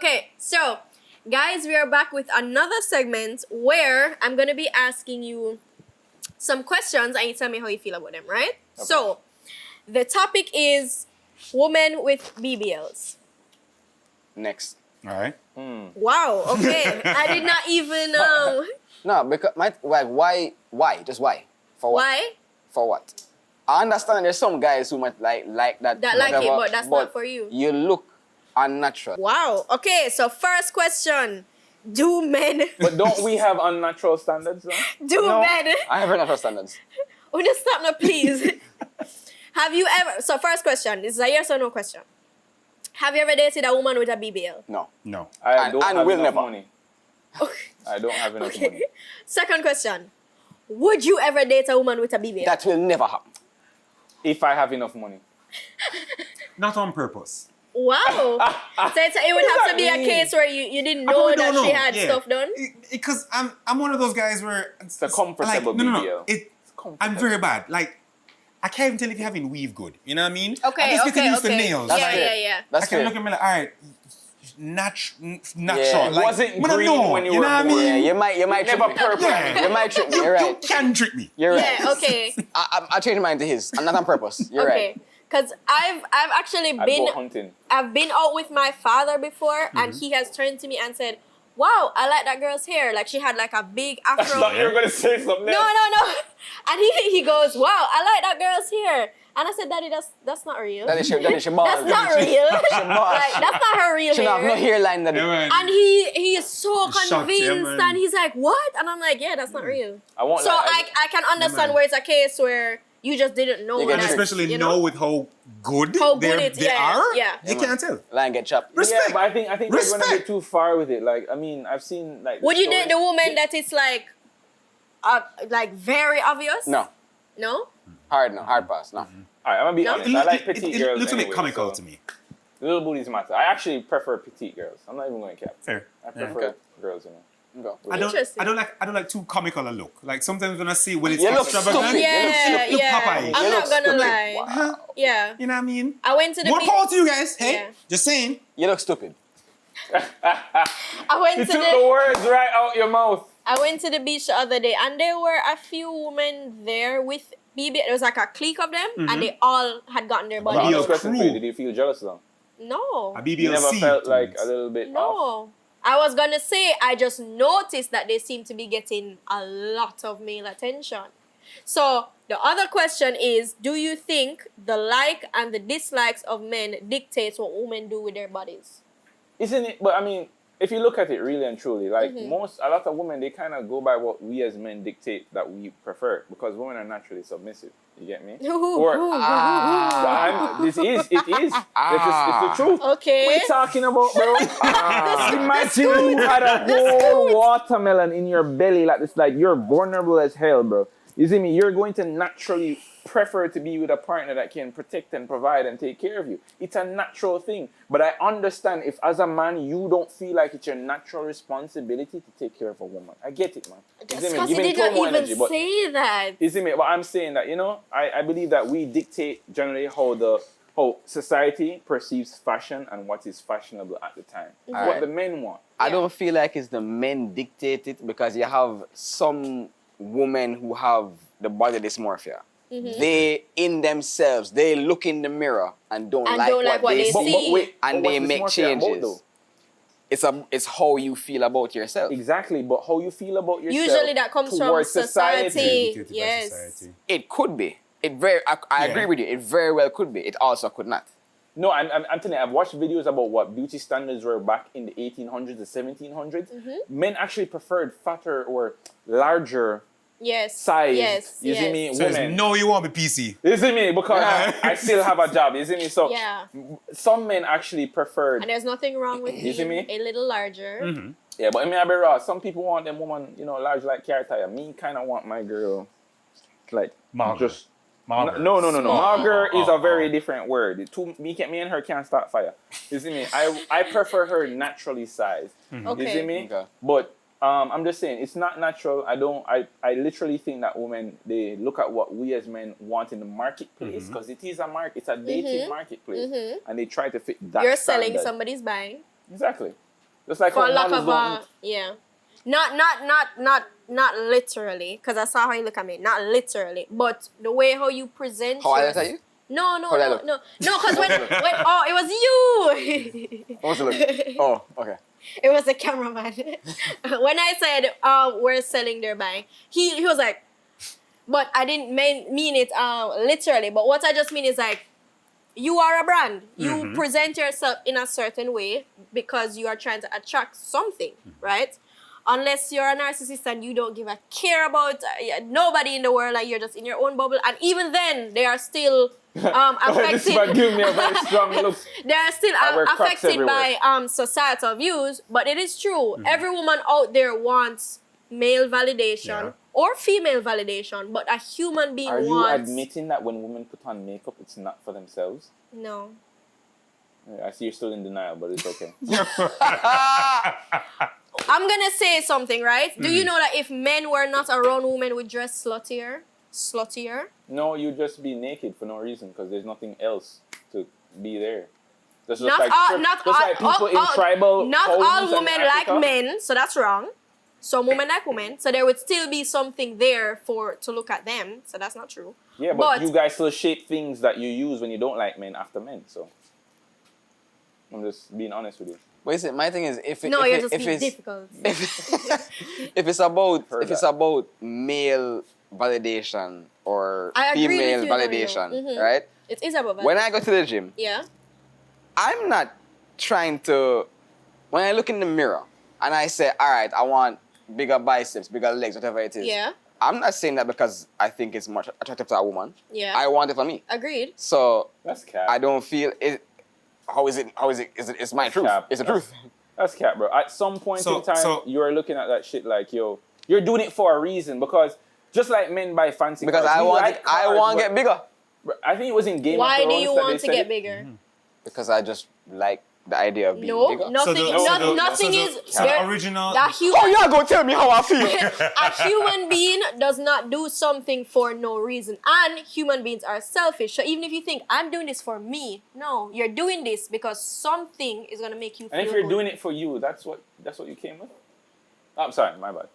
Okay, so guys, we are back with another segment where I'm gonna be asking you some questions and you tell me how you feel about them, right? Okay. So the topic is women with BBLs. Next. All right. Wow, okay. I did not even No, because why? Just why? For what? why? For what? I understand there's some guys who might like that. That like it, whatever, but that's not for you. You look unnatural. Wow. Okay, so first question. Do men But don't we have unnatural standards though? do No, men I have unnatural standards. Oh, just stop now, please. Have you ever so first question, this is a yes or no question. Have you ever dated a woman with a BBL? No. No. I don't And have will enough never. money. I don't have enough Okay. money. Second question. Would you ever date a woman with a BBL? That will never happen. If I have enough money. Not on purpose. Wow. So it would have to be a mean? case where you didn't I know probably that don't she know. had Yeah. stuff done. Because I'm one of those guys where it's a comfortable No. BBL. I'm very bad. Like I can't even tell if you're having weave good. You know what I mean? Okay, I'm just getting used to okay. nails. That's Yeah, fair. yeah. I That's can fair. look at me like, all right, natural. Yeah. Like, Wasn't but I green know, when you you were know what I born. mean? Yeah, you might Never trick me. purple. Yeah. You might trick me. You're You right. can trick me. You're right. Yeah, okay. I changed mine to his. I'm not on purpose. You're Okay. right. Because I've actually I'd been go hunting. I've been out with my father before and he has turned to me and said, wow, I like that girl's hair. Like she had like a big I afro. thought you were gonna say something No. else. And he goes, wow, I like that girl's hair. And I said, Daddy, that's not real. That is your ball. That's not real. Like, that's not her real She don't have no hair. hairline. That Yeah, man. And he is so Shocked, yeah, convinced man. and he's like, what? And I'm like, yeah, that's not real. I won't So lie, I can understand man. where it's a case where you just didn't know You get that, And especially you know with how good How good they it- yeah, are. yeah. You can't tell. line get chopped. Respect. Yeah, but I think they're going a Respect. bit too far with it. Like, I mean, I've seen like. Would you stories- date the woman that is like very obvious? No. No? Hard no. Hard pass. No. Alright, I'm gonna be No? honest. I like petite it girls. looks a bit anyway, comical so to me. Little booties matter. I actually prefer petite girls. I'm not even going to cap. Fair. I prefer Okay. girls, you know. Go. Interesting. I don't like too comical a look. Like sometimes when I see when it's You look extravagant, stupid. Yeah, look yeah. Popeye. I'm You not look gonna stupid. lie. huh? Yeah. You know what I mean? I went to the More beach. power to you guys. Hey, Yeah. just saying. You look stupid. I went You to took the the words right out your mouth. I went to the beach the other day and there were a few women there with BB. There was like a clique of them and they all had gotten their But body. BBL honest question for crew. you, did you feel jealous though? No. A BBL You never seed felt to like it. a little bit off? No. I was gonna say I just noticed that they seem to be getting a lot of male attention. So the other question is, do you think the like and the dislikes of men dictates what women do with their bodies? Isn't it? But I mean, if you look at it really and truly, like Mm-hmm. a lot of women, they kind of go by what we as men dictate that we prefer because women are naturally submissive. You get me? It is. It's the truth. Okay. What are you talking about, bro? Imagine you had a whole watermelon in your belly like this, like you're vulnerable as hell, bro. You see me? You're going to naturally prefer to be with a partner that can protect and provide and take care of you. It's a natural thing. But I understand if as a man you don't feel like it's your natural responsibility to take care of a woman. I get it, man. You see me? Because he Giving did not Tomo even energy, but say that. you see me? But I'm saying that, you know, I believe that we dictate generally how society perceives fashion and what is fashionable at the time. What Alright. the men want. I Yeah. don't feel like it's the men dictate it because you have some women who have the body dysmorphia. They in themselves, they look in the mirror and don't like what they see, wait, and but they what's make dysmorphia about, changes. though? It's how you feel about yourself. Exactly, but how you feel about yourself Usually that comes from towards society. Dictated by Yes. society. It could be. I agree with you. It very well could be. It also could not. No, I'm telling you, I've watched videos about what beauty standards were back in the 1800s, the 1700s. Men actually preferred fatter or larger Yes. size. Yes. You see me? So Women. no, you won't be PC. You see me? Because I still have a job. You see me? So Yeah. some men actually preferred. And there's nothing wrong with You see being me? a little larger. Mm-hmm. Yeah, but I mean, I be raw. Some people want them woman, you know, large like carrot tire. Me kind of want my girl, like Mager. just. Mager. No. Small. Mager is Oh, a very oh. different word. Me and her can't start fire. You see me? I prefer her naturally sized. Okay. You see me? Okay. But I'm just saying it's not natural. I literally think that women, they look at what we as men want in the marketplace because it is a market. It's a dating marketplace, and they try to fit that. You're selling, standard. somebody's buying. Exactly. Just like For how lack models of don't a yeah, not literally, because I saw how you look at me. Not literally, but the way how you present. How I your- look at you? No, How did I look? no. Because when oh, it was you. What's it look? Oh, okay. It was the cameraman. When I said we're selling, they're buying, he was like, but I didn't mean it literally. But what I just mean is like, you are a brand. You present yourself in a certain way because you are trying to attract something, right? Unless you're a narcissist and you don't give a care about nobody in the world, like you're just in your own bubble, and even then they are still this man affected. give me a very strong look. They are still I wear Crocs affected by everywhere. societal views, but it is true. Every woman out there wants male validation or female validation, but a human being Are you wants. admitting that when women put on makeup, it's not for themselves? No. Yeah, I see you're still in denial, but it's okay. I'm gonna say something, right? Do you know that if men were not around women, would dress sluttier? Sluttier? No, you just be naked for no reason because there's nothing else to be there. That's just Not like, all, not just all, like people in tribal not all homes in women Africa. like men, so that's wrong. Some women like women, so there would still be something there to look at them, so that's not true. Yeah, but you guys still shape things that you use when you don't like men after men, so I'm just being honest with you. But listen, my thing is if you're just being it's difficult. if it's about Heard if it's that. about male validation or I agree with female you, though, validation, right? It is about When I go to the gym, yeah. I'm not trying to. When I look in the mirror and I say, all right, I want bigger biceps, bigger legs, whatever it is. Yeah. I'm not saying that because I think it's much attractive to a woman. Yeah. I want it for me. Agreed. So That's cap. I don't feel it. How is it? It's my truth. cap. It's the truth. That's cap, bro. At some point So- in time, so- you're looking at that shit like, yo, you're doing it for a reason because just like men buy fancy Because cars, I we want like it. I cars, want to but- get bigger. Bro, I think it was in Game Why of do Thrones you that they want to said get it. bigger? Because I just like the idea of being No, bigger. nothing. Nothing is. So the original. That Oh, human, y'all gonna tell me how I feel? a human being does not do something for no reason, and human beings are selfish. So even if you think I'm doing this for me, no, you're doing this because something is gonna make you feel And if you're good. doing it for you, that's what you came with. Oh, I'm sorry, my bad.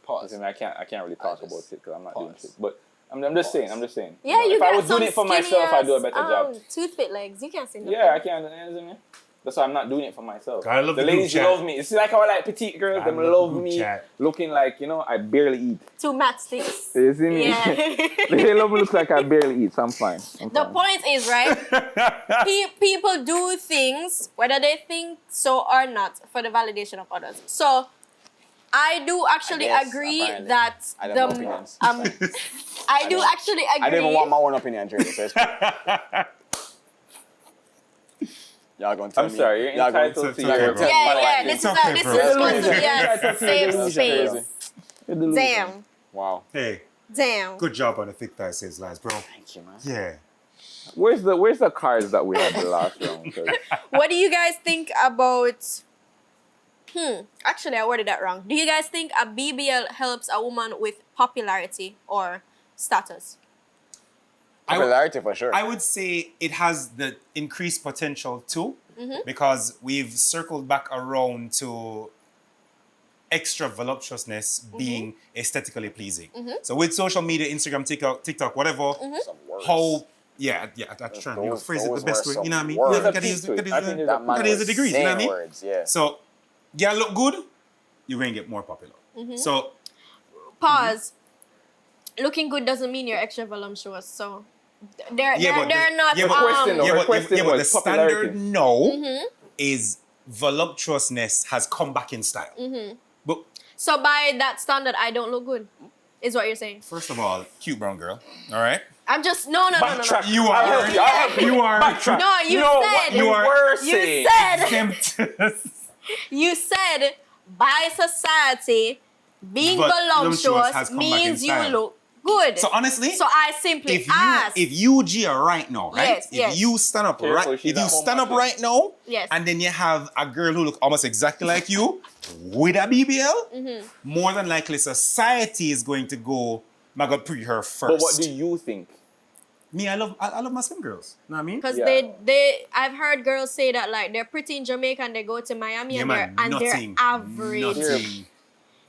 Pause. Listen, I can't really talk just- about it because I'm not doing pause. shit. But I'm just saying. Yeah, you if got I was doing some it for myself, I'd do a better job. Toothpick legs. You can't say nothing. Yeah, I can't. You know what I mean? That's why I'm not doing it for myself. I love the the group ladies chat. love me. It's like how I like petite girls. I Them love the love group me, chat. looking like I barely eat. 2 matchsticks. You see me? Yeah. They love me look like I barely eat, so I'm fine. The point is, right? People do things, whether they think so or not, for the validation of others. So, I do actually guess, agree apparently. that I don't have opinions. I do actually agree. I don't even want my own opinion, Jerry. So it's cool. Y'all gonna tell I'm me. sorry, you're y'all gonna- entitled It's to okay, your bro. Yeah, this It's is okay, this bro. is It's supposed to okay. be a It's safe That's space. crazy. Damn, Wow. Hey, damn. good job on the thick thigh says lies, bro. Thank you, man. Yeah. Where's the cards that we had the last round? 'Cause What do you guys think about? Actually, I worded that wrong. Do you guys think a BBL helps a woman with popularity or status? Popularity for sure. I would say it has the increased potential too, because we've circled back around to extra voluptuousness being aesthetically pleasing. So with social media, Instagram, TikTok, whatever, Some words. how that's trying to Those- phrase it the those best were way. You know what I mean? some words. You gotta use There's a piece to it. I think there's that man gotta use the was degrees, you know what I saying mean? words, yeah. So, yeah, look good, you're gonna get more popular. So Pause. Looking good doesn't mean you're extra voluptuous. So they're but not. yeah, but question though, her but question the was popularity. standard no is voluptuousness has come back in style. But So by that standard, I don't look good. Is what you're saying? first of all, cute brown girl, all right? I'm just no. Backtrack. You are, you are, No, you know said what you are- were you saying. said exempt. you said by society being Voluptuous voluptuous has come back means in you style. look good. So honestly, So I simply if you asked. Gia right now, right? Yes, if yes. you stand up Careful, right, she's if you at home stand up watching. right now, Yes. and then you have a girl who look almost exactly like you with a BBL, more than likely society is going to go, my God, pre her first. But what do you think? Me, I love Muslim girls. Know what I mean? Because Yeah. I've heard girls say that like they're pretty in Jamaica and they go to Miami Yeah, and man. they're Nothing. average. Nothing.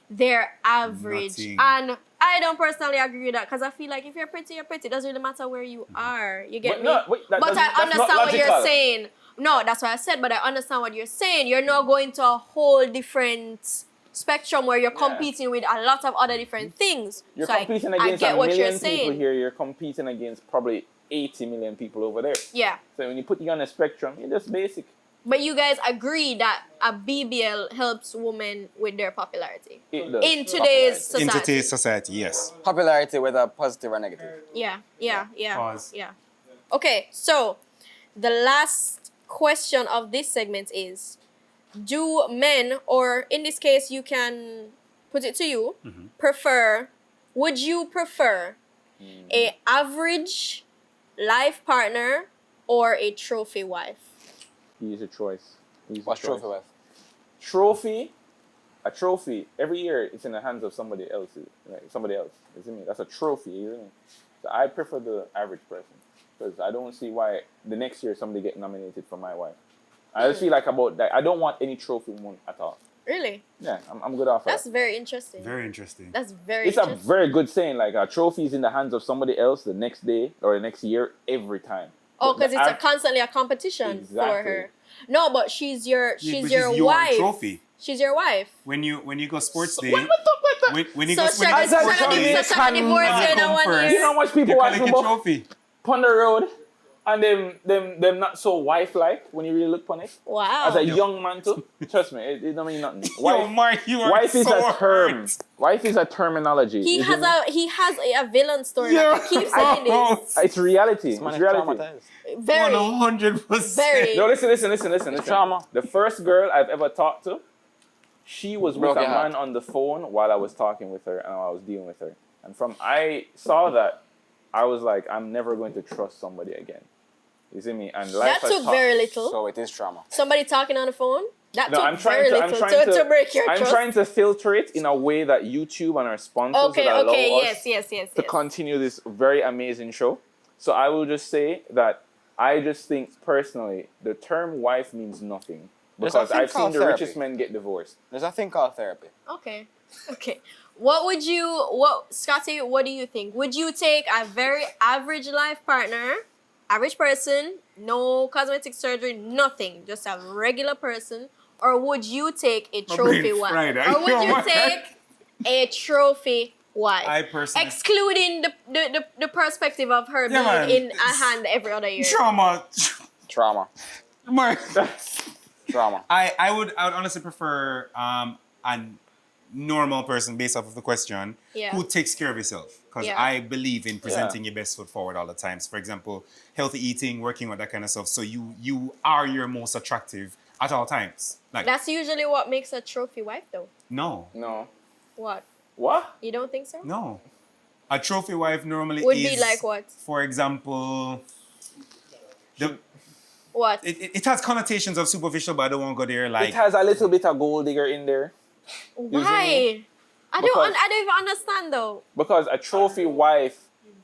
They're average. Nothing. And I don't personally agree with that because I feel like if you're pretty, you're pretty. It doesn't really matter where you are. You get But me? no, wait, but that's I not understand what you're logical. saying. No, that's what I said, but I understand what you're saying. You're not going to a whole different spectrum where you're competing with a lot of other different things. You're So competing I against get a what you're million people saying. here. You're competing against probably 80 million people over there. Yeah. So when you put you on a spectrum, you're just basic. But you guys agree that a BBL helps women with their popularity It does. in today's society. In today's society, yes. Popularity, whether positive or negative. Yeah. Pause. Yeah. Okay, so the last question of this segment is: do men, or in this case, you can put it to you, would you prefer a average life partner or a trophy wife? Easy choice. Easy What's choice. trophy with? A trophy, every year it's in the hands of somebody else. Like somebody else. You see me? That's a trophy, you see me? So I prefer the average person. Because I don't see why the next year somebody get nominated for my wife. I just feel like about that. I don't want any trophy one at all. Really? Yeah, I'm good off That's that. very interesting. Very interesting. That's very It's a interesting. very good saying. Like a trophy is in the hands of somebody else the next day or the next year every time. Oh, But because the it's av- constantly a competition for Exactly. her. No, but she's your Yeah, but your she's your wife. trophy. She's your wife. When you go sports day, What? when you So go Shaggy, when you go sports Shaggy, day, so Shaggy divorced when you you in come one first, year. You know how much you people watch collect a football trophy. on the road and them not so wife-like when you really look on it? Wow. As a young man too? Trust me, it don't mean nothing. Yo, Mark, you are Wife is so a term. hurt. Wife is a terminology. he you has see me? a villain story. Yeah. Like, he keeps saying this. It's reality. It's Man, reality. traumatized. Very, 100%. very. No, listen. Trauma. The first girl I've ever talked to, she was with Broke a your heart. man on the phone while I was talking with her and I was dealing with her. And from I saw that, I was like, I'm never going to trust somebody again. You see me? And life That has took taught- very little. So it is trauma. Somebody talking on the phone? That No, took I'm trying very to. little to break your I'm trust. trying to filter it in a way that YouTube and our sponsors Okay, would allow us yes. to continue this very amazing show. So I will just say that I just think personally the term wife means nothing There's a because thing I've seen called the therapy. richest men get divorced. There's a thing called therapy. Okay. Scotty, what do you think? Would you take a very average life partner, average person, no cosmetic surgery, nothing, just a regular person, or would you take a trophy brain wife? fried, Or would yo, you man. take a trophy wife? I personally- excluding the perspective of her Yeah, man. being in a hand every other year. Trauma. Trauma. Mark. Trauma. I would honestly prefer a normal person based off of the question Yeah. who takes care of yourself. Because Yeah. I believe in presenting your best foot forward all the times. For example, healthy eating, working with that kind of stuff. So you are your most attractive at all times. Like That's usually what makes a trophy wife, though. no. No. What? What? You don't think so? No. A trophy wife normally Would is be like what? For example, What? it has connotations of superficial, but I don't want to go there. Like It has a little bit of gold digger in there Why? I Because- don't even understand though. because a trophy wife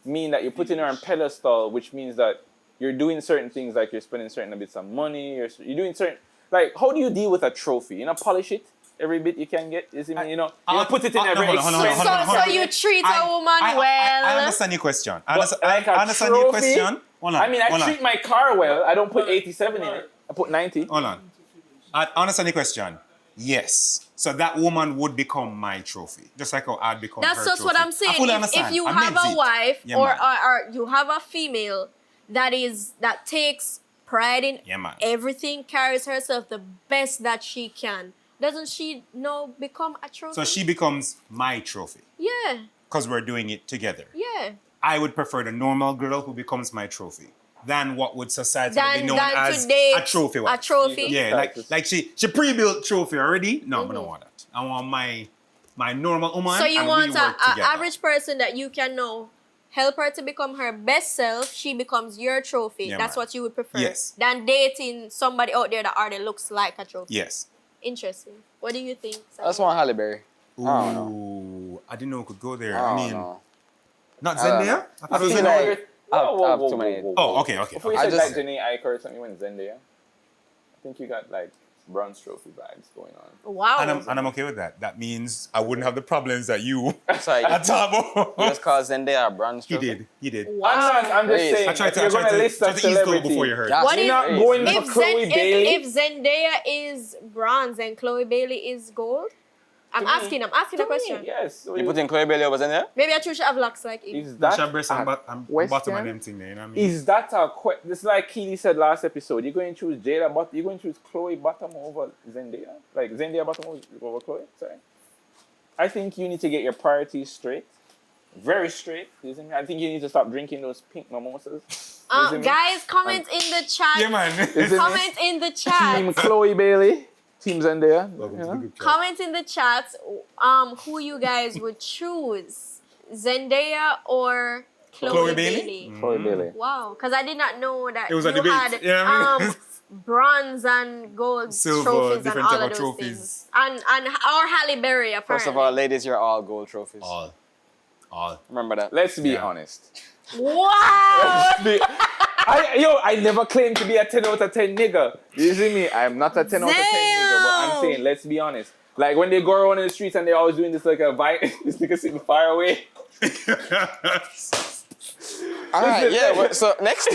mean that you're putting her on pedestal, which means that you're doing certain things like you're spending certain bits of money, you're doing certain like how do you deal with a trophy? You know, polish it every bit you can get. You see me? You know, put it in no, every hold on, hold on, hold on, hold on. So you treat a woman well. I understand your question. I But understand, like a I understand your trophy, question. Hold on. I mean, I hold on. treat my car well. I don't put 87 in it. I put 90. Hold on. I understand your question. Yes. So that woman would become my trophy. Just like how I'd become That's her just what trophy. I'm saying. I fully If understand. you I have meant a it. wife Yeah, or, man. or you have a female that takes pride in Yeah, man. everything, carries herself the best that she can, doesn't she now become a trophy? So she becomes my trophy. Yeah, Because we're doing it together. yeah. I would prefer the normal girl who becomes my trophy than what would society be known Than as today, a trophy wife. a trophy. Yeah, like she pre-built trophy already. No, I don't want that. I want my normal woman. So you and want we a work together. average person that you can know help her to become her best self. She becomes your trophy. Yeah, That's man. what you would prefer. Yes. Than dating somebody out there that already looks like a trophy. Yes. Interesting. What do you think? Sam? That's one Halle Berry. Ooh, I don't know. I didn't know we could go there. I I don't mean, know. not I don't Zendaya? know. I thought it I was feel Zendaya. like- I have too many. Oh, okay. Before you I said just- like Janae Aiko or something, you went Zendaya. I think you got like bronze trophy vibes going on. Wow. And I'm okay with that. That means I wouldn't have the problems that you Sorry, at Tomo. you just called Zendaya a bronze He trophy. did. Wow. I'm just Crazy. saying, I tried if to you're going to list a ease the door celebrity, before you heard. That's What you're if- not crazy. going If, for Chloe Bailey. if Zendaya is bronze and Chloe Bailey is gold, I'm asking a question. Yes. You put in Chloe Bailey over Zendaya? Maybe I should have locks like him. Is that Shall breast and bottom question? of them thing there, you know what I mean? Is that a question? It's like Keely said last episode. You're going to choose Jada Bottom. You're going to choose Chloe Bottom over Zendaya? Like Zendaya Bottom over Chloe? Sorry. I think you need to get your priorities straight. Very straight. You see me? I think you need to stop drinking those pink mimosas. You see me? Guys, comment in the chat. Yeah, man. Is it Comment in the chat. Team Chloe Bailey. Team Zendaya. Welcome you to the know? group chat. Comment in the chat who you guys would choose. Zendaya or Chloe Bailey. Chloe Bailey. Wow, because I did not know that It was a you debate, had you know what I mean? bronze and gold Silver, trophies and different all type of of those trophies. things. And or Halle Berry apparently. First of all, ladies, you're all gold trophies. All. Remember that. Let's be Yeah. honest. Wow. I never claimed to be a 10 out of 10 nigga. You see me? I'm not a 10 out of 10 nigga, but I'm saying, let's be honest. Like when they go around in the streets and they're always doing this like a vibe, this nigga sitting far away. All right, yeah. So next,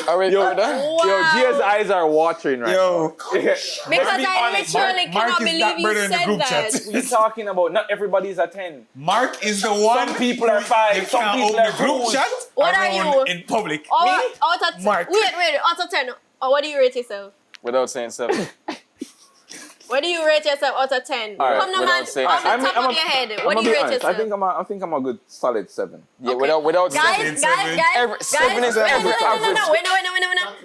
are we Yo, done? Yo, Gia's eyes are watering right Yo. now. Because be I honest, literally Mark cannot is believe that you brother in the said group that. chat. What are you talking about? Not everybody's a 10. Mark is the one. Some people are 5, You some can't people open are the group rude. chat What are around you? in public. Out of 10. Mark. Wait, out of 10. What do you rate yourself? Without saying 7. What do you rate yourself out of 10? All right, Come on, without man. saying- Off the I top of your head. What do you rate yourself? I think I'm a good solid 7. Yeah, Okay. without Guys, saying guys, Seven. guys, 7 is wait, every no. average. Wait.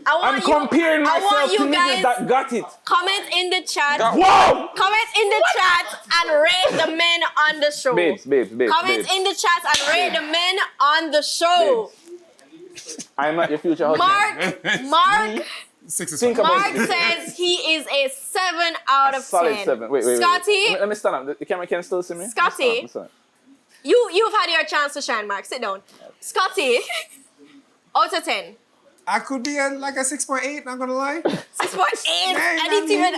I want I'm comparing I want myself to you niggas guys that got it. comment in the chat. Whoa! Comment in the chat and rate the men on the show. Babes. Comment in the chat and rate the men on the show. I'm not your future husband. Mark 6 is Think fine. about Mark says he is a 7 out of 10. Solid 7. Wait. Scotty, Let me stand up. The camera can still see me? Scotty. Let me stand up. you've had your chance to shine, Mark. Sit down. Scotty, out of 10. I could be like a 6.8, not gonna lie. 6.8. I didn't even.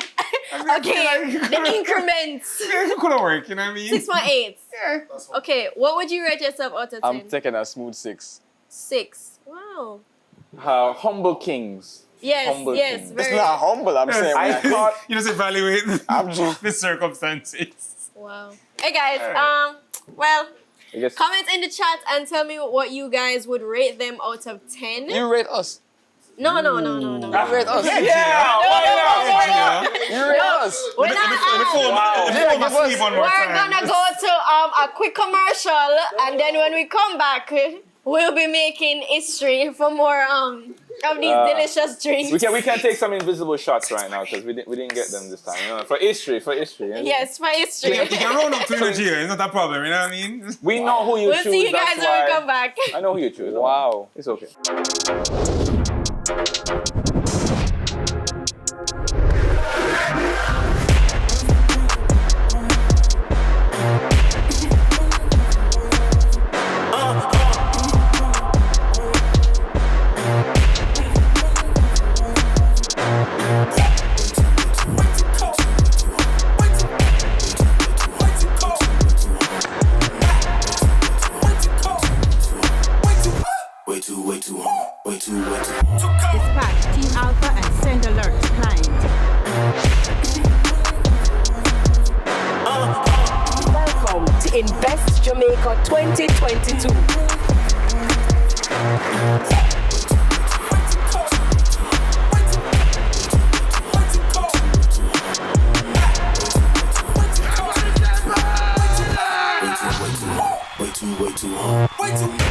Okay, the increments. It could have worked, you know what I mean? 6.8. Yeah. Okay, what would you rate yourself out of 10? I'm taking a smooth 6. 6. Wow. Humble kings. Yes, Humble yes, king. It's very. not humble, I'm saying. I man. thought You just evaluate I'm just- the circumstances. Wow. Hey guys, well, I guess comment in the chat and tell me what you guys would rate them out of 10. You rate us. No. You rate us. yeah, why not? You rate us. We're not. Yeah, give us- We're gonna go to a quick commercial, and then when we come back, we'll be making Istry for more of these delicious drinks. We can take some invisible shots right now because we didn't get them this time. You know, for history. Yeah? Yes, for You Istry. can roll up to the It's not a problem, you know what I mean? We know who you We'll choose. see you guys that's when we why- come back. I know who you choose. Wow. It's okay. Dispatch Team Alpha and send alert to client. Welcome to Invest Jamaica 2022. Way too